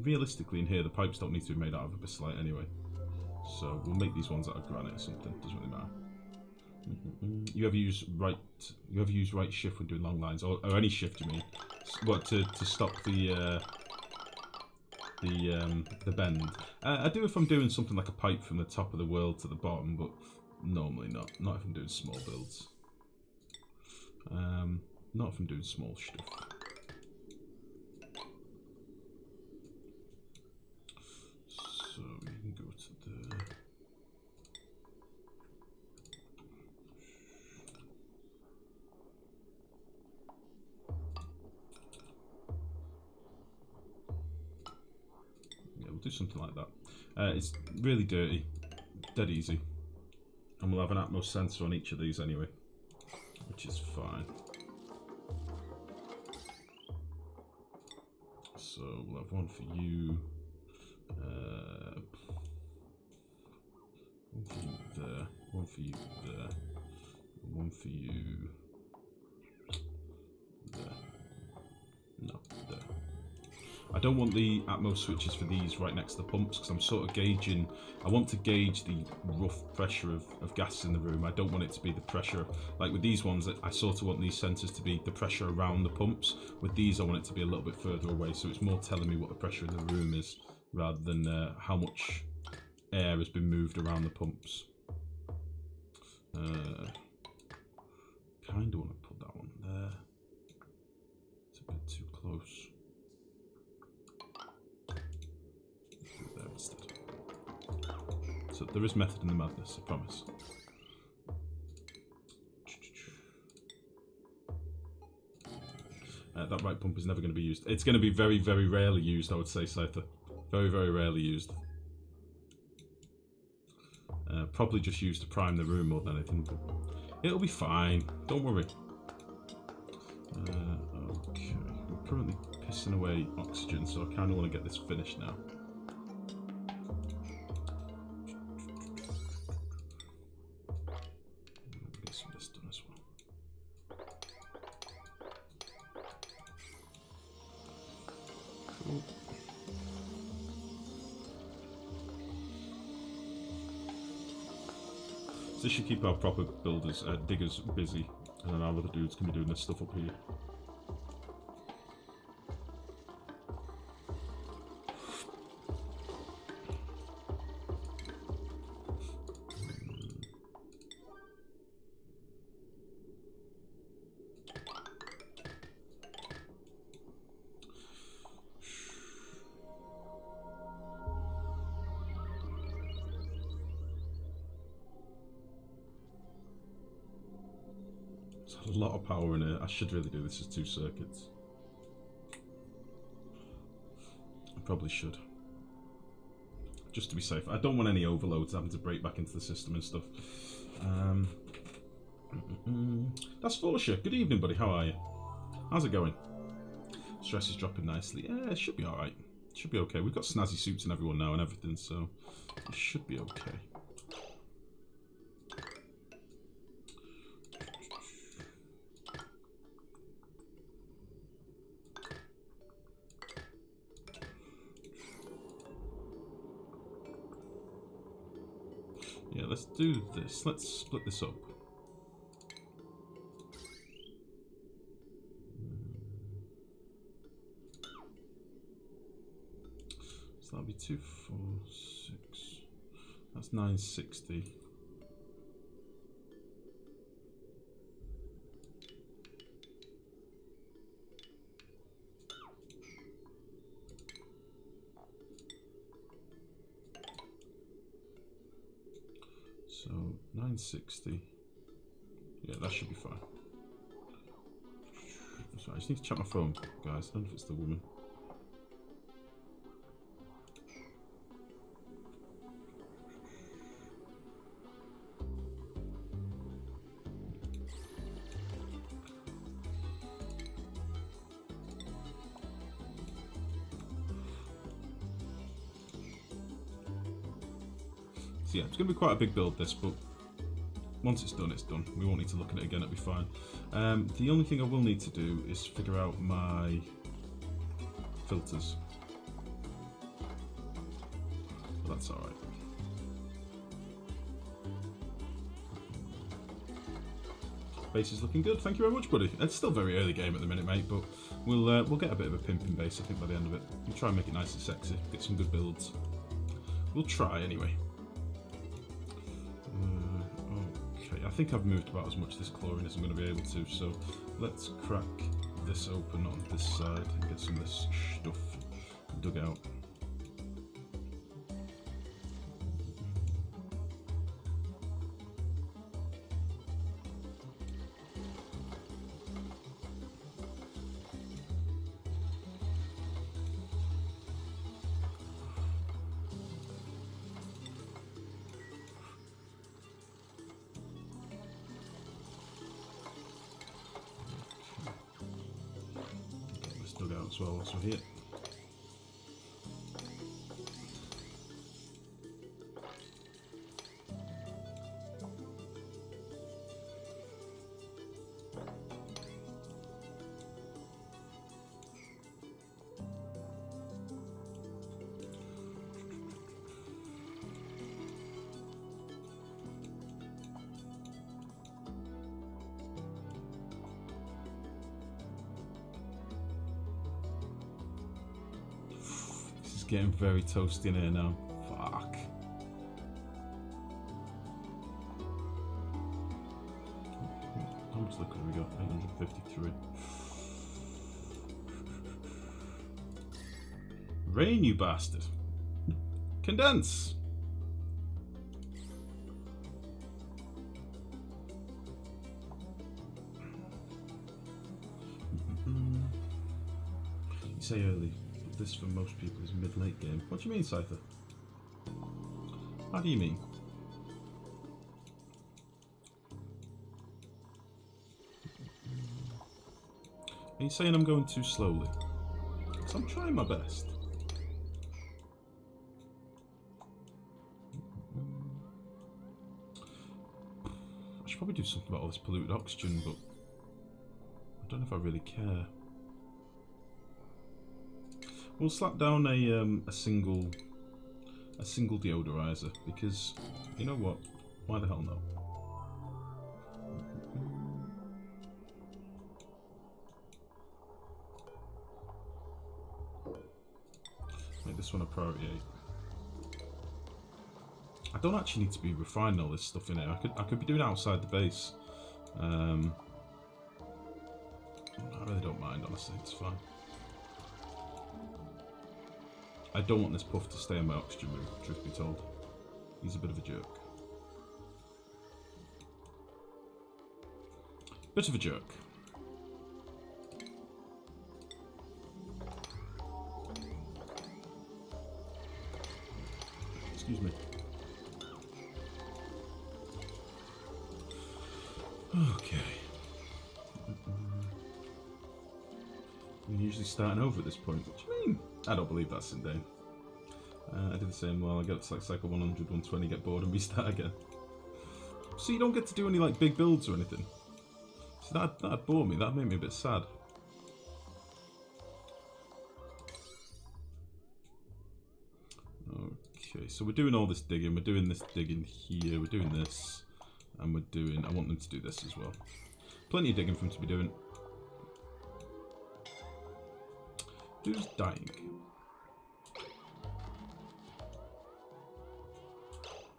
realistically in here the pipes don't need to be made out of abyssite anyway. So we'll make these ones out of granite or something, doesn't really matter. You ever use right shift when doing long lines, or any shift you mean? What, to stop the bend? I do if I'm doing something like a pipe from the top of the world to the bottom, but normally not. Not if I'm doing small builds. Not if I'm doing small stuff. So we can go to the... Yeah, we'll do something like that. It's really dirty, dead easy. And we'll have an Atmos sensor on each of these anyway, which is fine. So we'll have one for you. One for you there, one for you there, one for you there. No, there. I don't want the Atmos switches for these right next to the pumps because I'm sort of gauging, I want to gauge the rough pressure of gas in the room. I don't want it to be the pressure, like with these ones, I sort of want these sensors to be the pressure around the pumps. With these I want it to be a little bit further away, so it's more telling me what the pressure in the room is rather than how much air has been moved around the pumps. Kind of want to put that one there. It's a bit too close. Do it there instead. So there is method in the madness, I promise. That right pump is never going to be used. It's going to be very, very rarely used, I would say, Scyther. Very, very rarely used. Probably just used to prime the room more than anything, but it'll be fine. Don't worry. Okay, we're currently pissing away oxygen, so I kind of want to get this finished now. Get some of this done as well. Cool. This should keep our proper builders, diggers busy, and then our other dudes can be doing this stuff up here. A lot of power in it. I should really do this as 2 circuits. I probably should. Just to be safe. I don't want any overloads having to break back into the system and stuff. That's Forsha. Good evening, buddy. How are you? How's it going? Stress is dropping nicely. Yeah, it should be alright. It should be okay. We've got snazzy suits and everyone now and everything, so it should be okay. Yeah, let's do this. Let's split this up. So that'll be 2, 4, 6. That's 960. So 960. Yeah, that should be fine. Sorry, I just need to check my phone, guys. I don't know if it's the woman. So yeah, it's going to be quite a big build this, but once it's done, it's done. We won't need to look at it again, it'll be fine. The only thing I will need to do is figure out my filters. that's alright. Base is looking good. Thank you very much, buddy. It's still very early game at the minute, mate, but we'll get a bit of a pimping base, I think, by the end of it. We'll try and make it nice and sexy. Get some good builds. We'll try, anyway. Okay, I think I've moved about as much of this chlorine as I'm going to be able to, so let's crack this open on this side and get some of this stuff dug out. Dug out as well whilst we're here. Getting very toasty in here now. Fuck. How much liquid have we got? 853. Rain, you bastard. Condense. You say early. This for most people is mid-late game. What do you mean, Cypher? How do you mean? Are you saying I'm going too slowly? Because I'm trying my best. I should probably do something about all this polluted oxygen, but I don't know if I really care. We'll slap down a single deodorizer because you know what? Why the hell no? Make this one a priority 8. I don't actually need to be refining all this stuff in here. I could be doing it outside the base. I really don't mind, honestly. It's fine. I don't want this puff to stay in my oxygen room, truth be told. He's a bit of a jerk. Bit of a jerk. Excuse me. Okay. We're usually starting over at this point. What do you mean? I don't believe that's in Dane. I did the same. Well, I get to like cycle 100, 120, get bored and restart again. So you don't get to do any like big builds or anything. So that'd bore me. That'd make me a bit sad. Okay, so we're doing all this digging. We're doing this digging here. We're doing this, and we're doing. I want them to do this as well. Plenty of digging for them to be doing. Who's dying?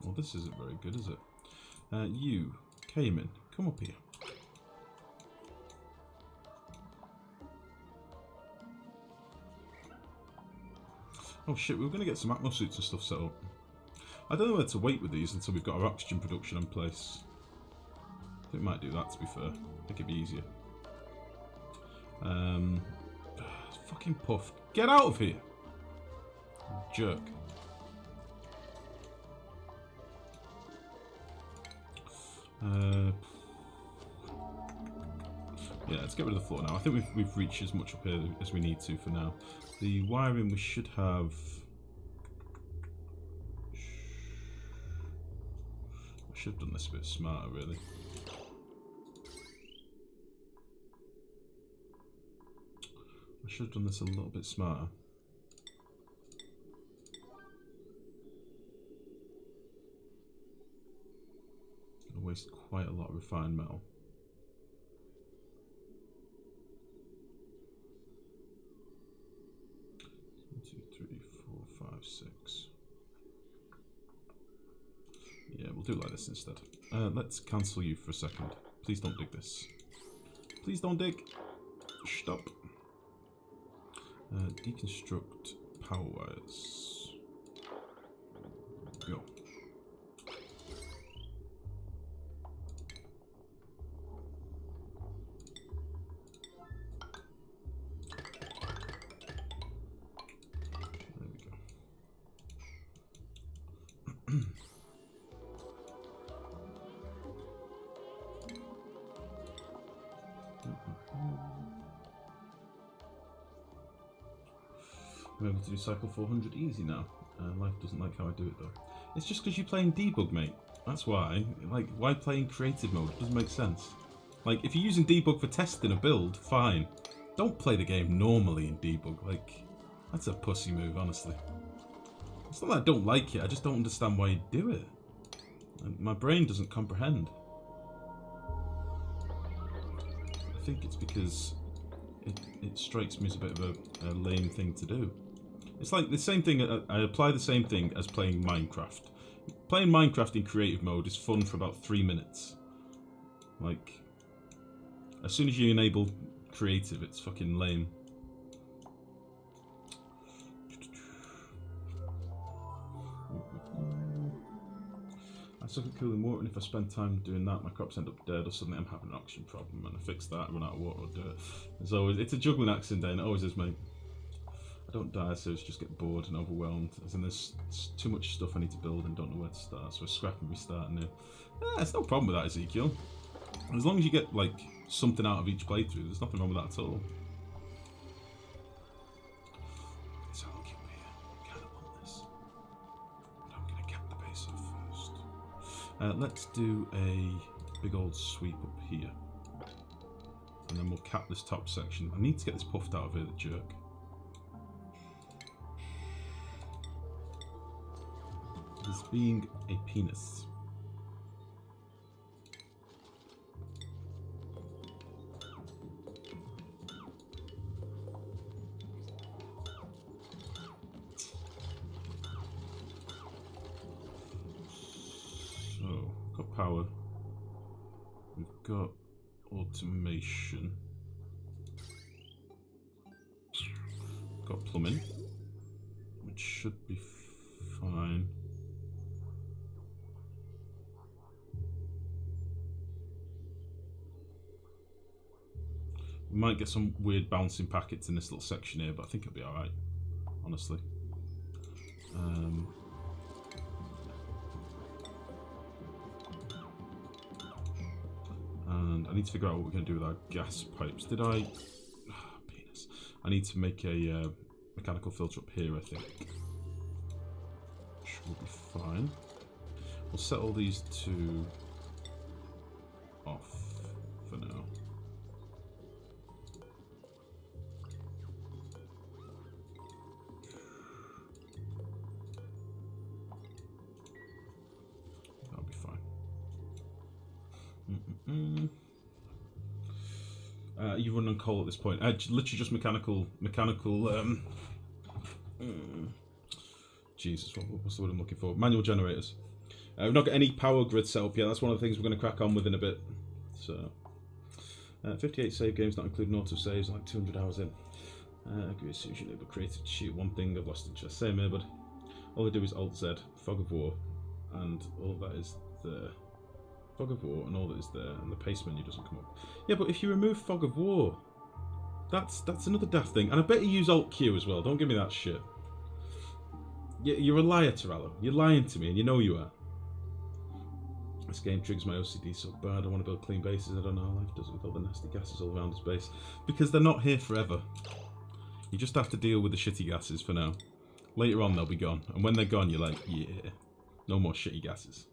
Well, this isn't very good, is it? You, Cayman, come up here. Oh shit, we were going to get some atmo suits and stuff set up. I don't know whether to wait with these until we've got our oxygen production in place. I think we might do that, to be fair. I think it'd be easier. Fucking Puff. Get out of here! Jerk. Yeah, let's get rid of the floor now. I think we've reached as much up here as we need to for now. The wiring we should have... I should have done this a bit smarter, really. I should have done this a little bit smarter. waste quite a lot of refined metal. One, two, three, four, five, six. Yeah, we'll do it like this instead. Let's cancel you for a second. Please don't dig this. Please don't dig. Stop. Deconstruct power wires. Go. There we go. I'm able to do cycle 400 easy now. Life doesn't like how I do it though. It's just because you're playing debug, mate. That's why. Like, why play in creative mode? It doesn't make sense. Like, if you're using debug for testing a build, fine. Don't play the game normally in debug. Like, that's a pussy move, honestly. It's not that I don't like it, I just don't understand why you do it. My brain doesn't comprehend. I think it's because it strikes me as a bit of a lame thing to do. It's like the same thing, I apply the same thing as playing Minecraft. Playing Minecraft in creative mode is fun for about 3 minutes. Like, as soon as you enable creative, it's fucking lame. I suck at cooling water, and if I spend time doing that, my crops end up dead, or suddenly I'm having an oxygen problem, and I fix that, I run out of water or dirt. It's a juggling accident day, and it always is, mate. I don't die, so I just get bored and overwhelmed. As in, there's too much stuff I need to build and don't know where to start, so I scrap and restart new. Yeah, it's no problem with that, Ezekiel. As long as you get, like, something out of each playthrough, there's nothing wrong with that at all. So I'll keep here. I kind of want this. But I'm going to cap the base off first. Let's do a big old sweep up here. And then we'll cap this top section. I need to get this puffed out of here, the jerk. He's being a penis. So, got power. We've got automation. Got plumbing, which should be fine. We might get some weird bouncing packets in this little section here, but I think it'll be alright, honestly. And I need to figure out what we're going to do with our gas pipes. Did I... penis. I need to make a mechanical filter up here, I think. Which will be fine. We'll set all these two off for now. That'll be fine. You run on coal at this point. Literally just mechanical. Jesus, what's the word I'm looking for? Manual generators. We've not got any power grid set up yet. That's one of the things we're going to crack on with in a bit. So, 58 save games, not including auto saves, like 200 hours in. Agree as soon as you're able to create to shoot one thing. I've lost interest. Same here, but all I do is Alt Z, Fog of War, and all that is there. Fog of War, and all that is there, and the paste menu doesn't come up. Yeah, but if you remove Fog of War, that's another daft thing. And I bet you use Alt Q as well. Don't give me that shit. You're a liar, Torello. You're lying to me, and you know you are. This game triggers my OCD so bad. I want to build clean bases. I don't know how life does with all the nasty gases all around his base. Because they're not here forever. You just have to deal with the shitty gases for now. Later on, they'll be gone. And when they're gone, you're like, yeah, no more shitty gases.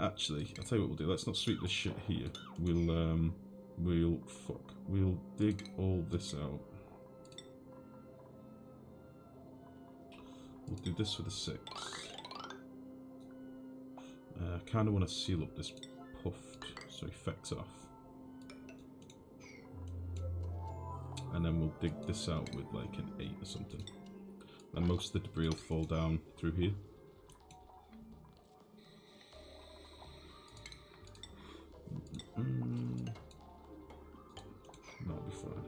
Actually, I'll tell you what we'll do. Let's not sweep this shit here. We'll dig all this out. We'll do this with a 6. I kind of want to seal up this puffed so he effects off. And then we'll dig this out with like an 8 or something. And most of the debris will fall down through here. That'll be fine.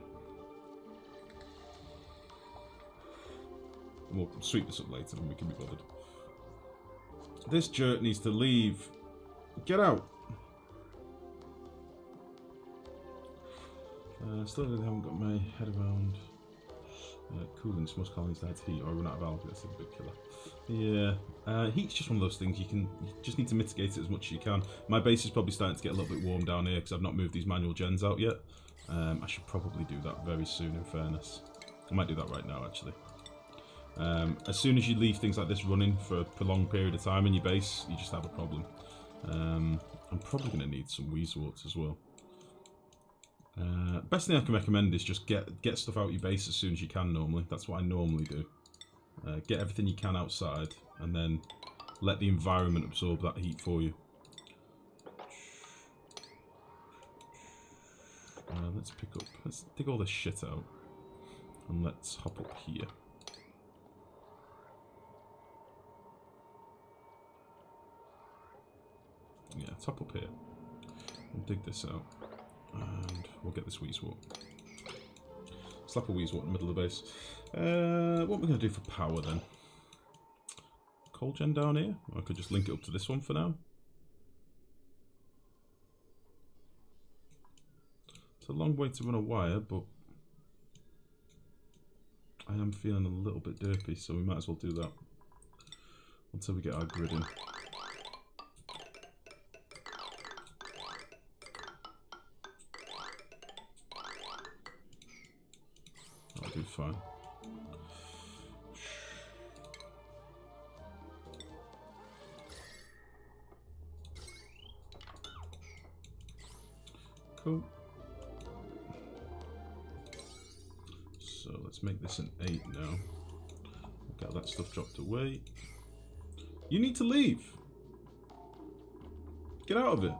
And we'll sweep this up later and we can be bothered. This jerk needs to leave. Get out! Still haven't got my head around cooling most colonies to add heat or run out of algae. That's a big killer. Yeah, heat's just one of those things you just need to mitigate it as much as you can. My base is probably starting to get a little bit warm down here because I've not moved these manual gens out yet. I should probably do that very soon, in fairness. I might do that right now, actually. As soon as you leave things like this running for a prolonged period of time in your base, you just have a problem. I'm probably going to need some Weezeworts as well. Best thing I can recommend is just get stuff out your base as soon as you can normally. That's what I normally do. Get everything you can outside and then let the environment absorb that heat for you. Let's dig all this shit out. And let's hop up here. Yeah, let's hop up here. We'll dig this out. And we'll get this Weezewort. Slap a Weezewort in the middle of the base. What are we going to do for power then? Coal gen down here? Or I could just link it up to this one for now. It's a long way to run a wire, but I am feeling a little bit derpy, so we might as well do that until we get our grid in. That'll do fine. Cool. So let's make this an 8 now. Get that stuff dropped away. You need to leave. Get out of it.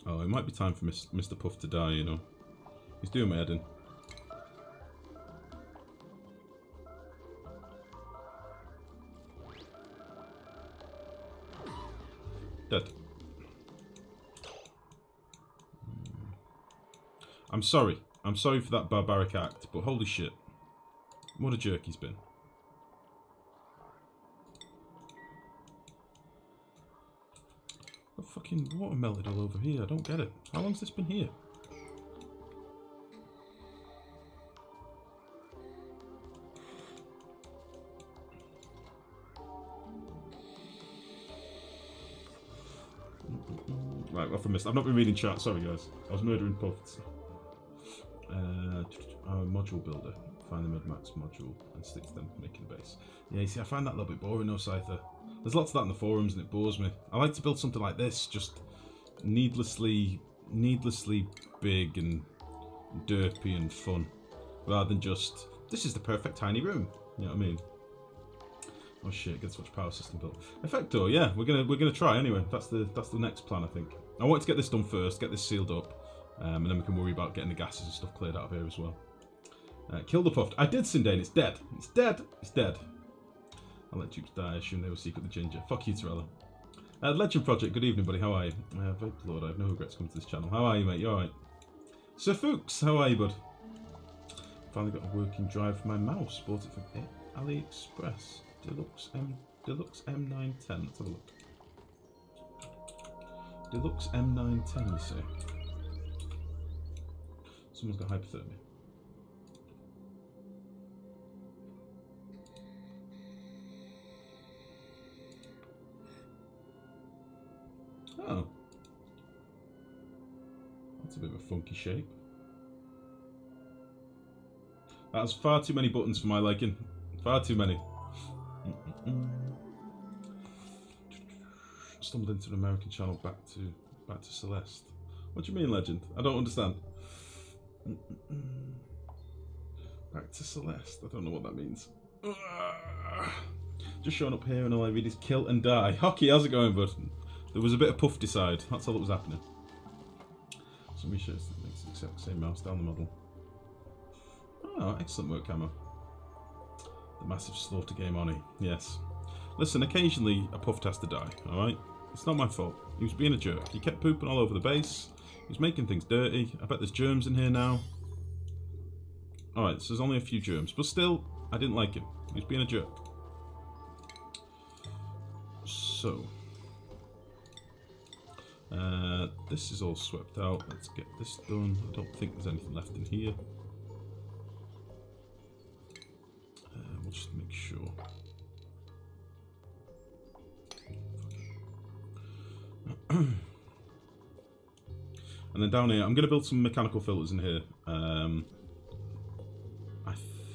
Oh, it might be time for Mr. Puff to die, you know. He's doing my head in. Dead. I'm sorry. I'm sorry for that barbaric act, but holy shit. What a jerk he's been. Got fucking water melted all over here. I don't get it. How long's this been here? Right, off I missed. I've not been reading chat. Sorry, guys. I was murdering puffs. Module builder. Find the Medmax module and stick to them making a base. Yeah, you see, I find that a little bit boring, no Scyther. There's lots of that in the forums and it bores me. I like to build something like this, just needlessly big and derpy and fun, rather than just, this is the perfect tiny room. You know what I mean? Oh shit, get such power system built. Effector, yeah, we're gonna try anyway. That's the next plan, I think. I want to get this done first, get this sealed up, and then we can worry about getting the gases and stuff cleared out of here as well. Kill the puffed. I did, Sindane. It's dead. It's dead. It's dead. I'll let dupes die. I assume they will seek with the ginger. Fuck you, Torella. Legend Project. Good evening, buddy. How are you? Vape Lord. I have no regrets coming to this channel. How are you, mate? You alright? Sir Fuchs. How are you, bud? Finally got a working drive for my mouse. Bought it from AliExpress. Deluxe M910. Let's have a look. Deluxe M910, you say? Someone's got hypothermia. Oh. That's a bit of a funky shape. That's far too many buttons for my liking. Far too many. Stumbled into an American channel back to Celeste. What do you mean, Legend? I don't understand. Back to Celeste. I don't know what that means. Just showing up here and all I read is kill and die. Hockey, how's it going, bud? There was a bit of puff decide. That's all that was happening. So we should make the exact same mouse down the model. Oh, excellent work, Camo. The massive slaughter game on it. Yes. Listen, occasionally a puff has to die, alright? It's not my fault. He was being a jerk. He kept pooping all over the base. He was making things dirty. I bet there's germs in here now. Alright, so there's only a few germs. But still, I didn't like him. He was being a jerk. So. This is all swept out. Let's get this done. I don't think there's anything left in here. We'll just make sure. And then down here, I'm going to build some mechanical filters in here. I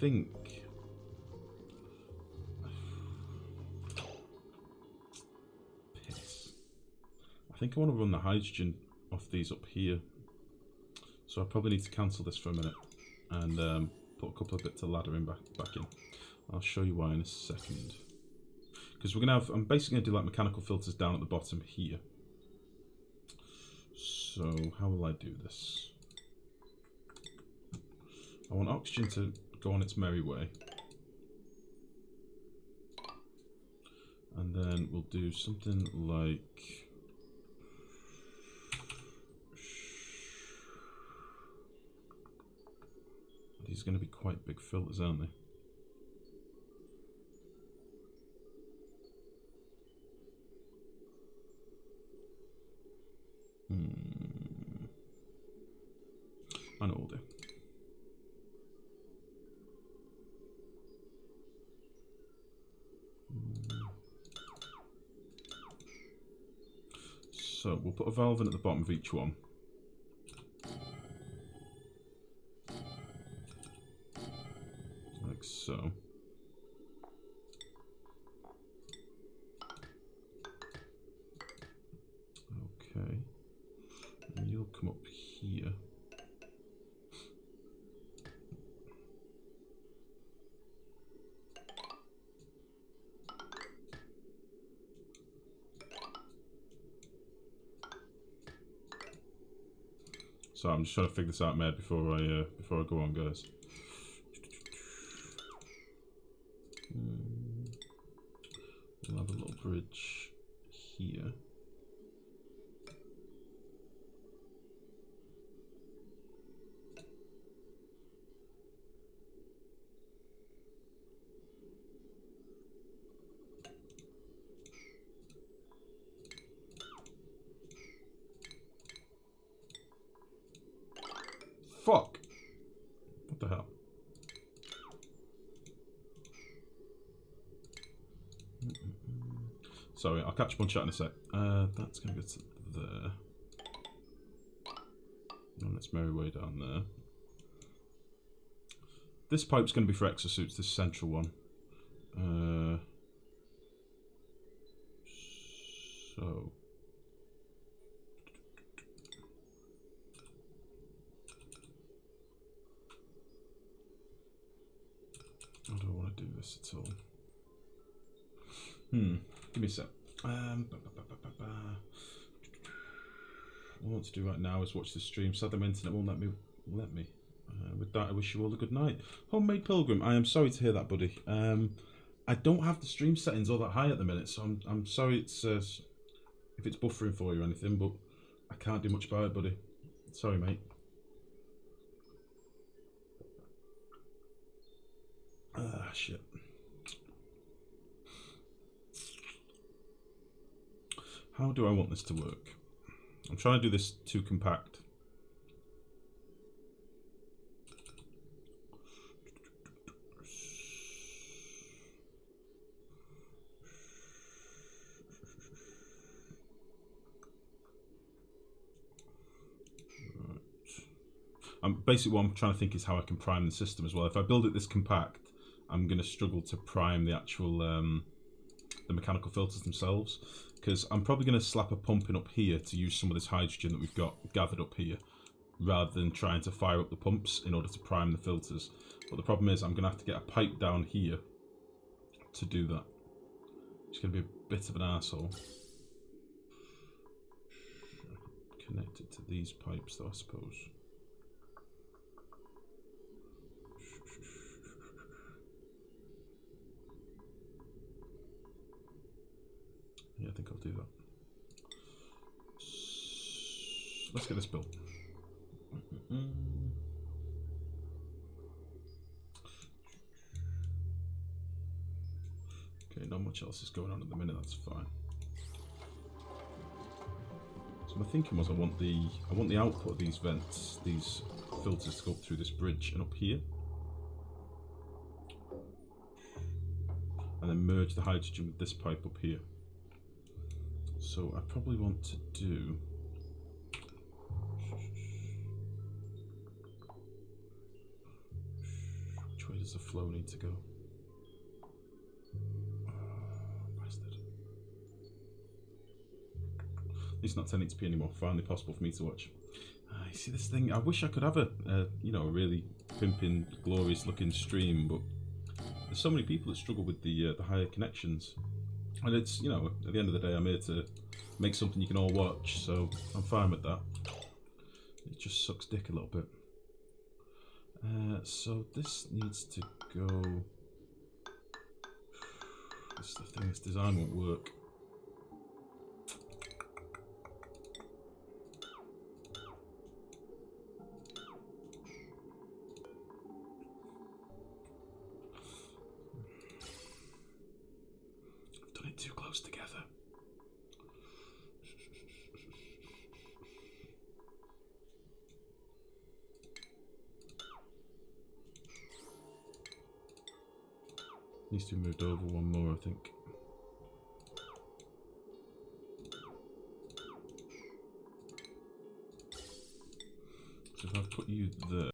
think... Piss. I think I want to run the hydrogen off these up here. So I probably need to cancel this for a minute. And put a couple of bits of ladder in back in. I'll show you why in a second. Because we're going to have... I'm basically going to do like mechanical filters down at the bottom here. So, how will I do this? I want oxygen to go on its merry way. And then we'll do something like... These are going to be quite big filters, aren't they? I know all day. So we'll put a valve in at the bottom of each one. Like so. Okay. And you'll come up here. So I'm just trying to figure this out, Med, before I go on, guys. We'll have a little bridge here. Fuck! What the hell? Sorry, I'll catch up on chat in a sec. That's going to go to there. And let's merry way down there. This pipe's going to be for exosuits, this central one. So... I don't want to do this at all. Give me a sec. What I want to do right now is watch the stream. Sadly, my internet won't let me. With that, I wish you all a good night. Homemade Pilgrim, I am sorry to hear that, buddy. I don't have the stream settings all that high at the minute, so I'm sorry it's if it's buffering for you or anything, but I can't do much about it, buddy. Sorry, mate. Ah, shit. How do I want this to work? I'm trying to do this too compact. Basically what I'm trying to think is how I can prime the system as well. If I build it this compact, I'm going to struggle to prime the actual the mechanical filters themselves, because I'm probably going to slap a pump in up here to use some of this hydrogen that we've got gathered up here, rather than trying to fire up the pumps in order to prime the filters. But the problem is I'm going to have to get a pipe down here to do that. It's going to be a bit of an arsehole. Connect it to these pipes though, I suppose. Yeah, I think I'll do that. Let's get this built. Okay, not much else is going on at the minute, that's fine. So my thinking was I want the output of these vents, these filters to go up through this bridge and up here. And then merge the hydrogen with this pipe up here. So I probably want to do... Which way does the flow need to go? Bastard. It's not 1080p anymore, finally possible for me to watch. You see this thing, I wish I could have a you know, a really pimping, glorious looking stream, but there's so many people that struggle with the higher connections. And it's, you know, at the end of the day, I'm here to make something you can all watch, so I'm fine with that. It just sucks dick a little bit. So this needs to go... This is the thing, this design won't work. I've done it too close together. Needs to be moved over one more, I think. So if I put you there.